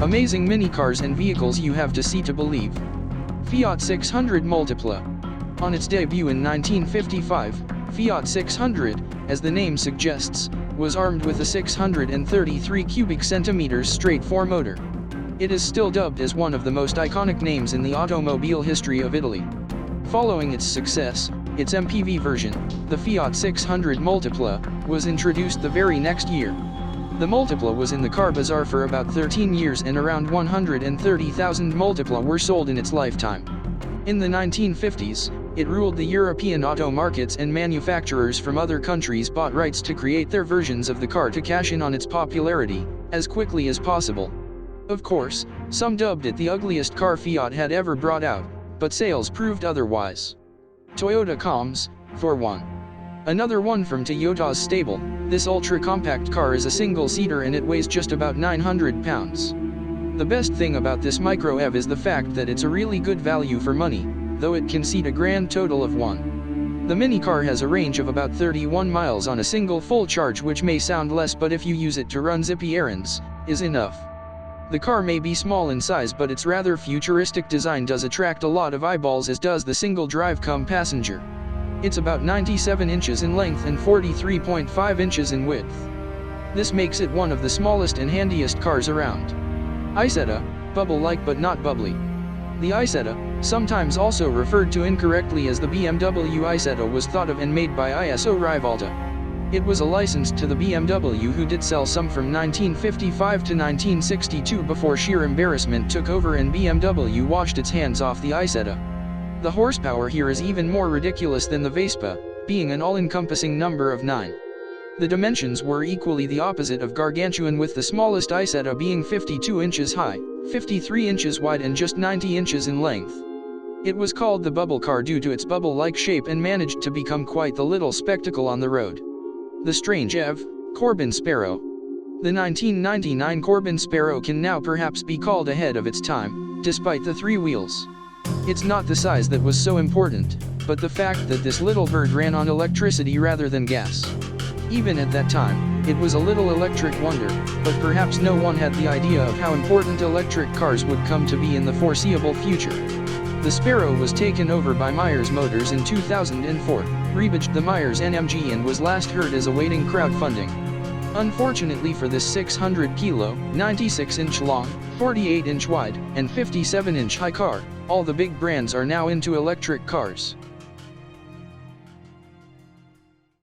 Amazing mini cars and vehicles, you have to see to believe. Fiat 600 Multipla. On its debut in 1955, Fiat 600, as the name suggests, was armed with a 633 cubic centimeters straight 4 motor. It is still dubbed as one of the most iconic names in the automobile history of Italy. Following its success, its MPV version, the Fiat 600 Multipla, was introduced the very next year. The Multipla was in the car bazaar for about 13 years and around 130,000 Multipla were sold in its lifetime. In the 1950s, it ruled the European auto markets, and manufacturers from other countries bought rights to create their versions of the car to cash in on its popularity as quickly as possible. Of course, some dubbed it the ugliest car Fiat had ever brought out, but sales proved otherwise. Toyota comes, for one. Another one from Toyota's stable, this ultra-compact car is a single-seater and it weighs just about 900 pounds. The best thing about this Micro EV is the fact that it's a really good value for money, though it can seat a grand total of 1. The mini car has a range of about 31 miles on a single full charge, which may sound less, but if you use it to run zippy errands, is enough. The car may be small in size, but its rather futuristic design does attract a lot of eyeballs, as does the single drive cum passenger. It's about 97 inches in length and 43.5 inches in width. This makes it one of the smallest and handiest cars around. Isetta, bubble-like but not bubbly. The Isetta, sometimes also referred to incorrectly as the BMW Isetta, was thought of and made by ISO Rivalta. It was a license to the BMW, who did sell some from 1955 to 1962 before sheer embarrassment took over and BMW washed its hands off the Isetta. The horsepower here is even more ridiculous than the Vespa, being an all-encompassing number of 9. The dimensions were equally the opposite of gargantuan, with the smallest Isetta being 52 inches high, 53 inches wide and just 90 inches in length. It was called the bubble car due to its bubble-like shape and managed to become quite the little spectacle on the road. The strange EV, Corbin Sparrow. The 1999 Corbin Sparrow can now perhaps be called ahead of its time, despite the 3 wheels. It's not the size that was so important, but the fact that this little bird ran on electricity rather than gas. Even at that time, it was a little electric wonder, but perhaps no one had the idea of how important electric cars would come to be in the foreseeable future. The Sparrow was taken over by Myers Motors in 2004, rebadged the Myers NMG, and was last heard as awaiting crowdfunding. Unfortunately for this 600 kilo, 96 inch long, 48 inch wide, and 57 inch high car, all the big brands are now into electric cars.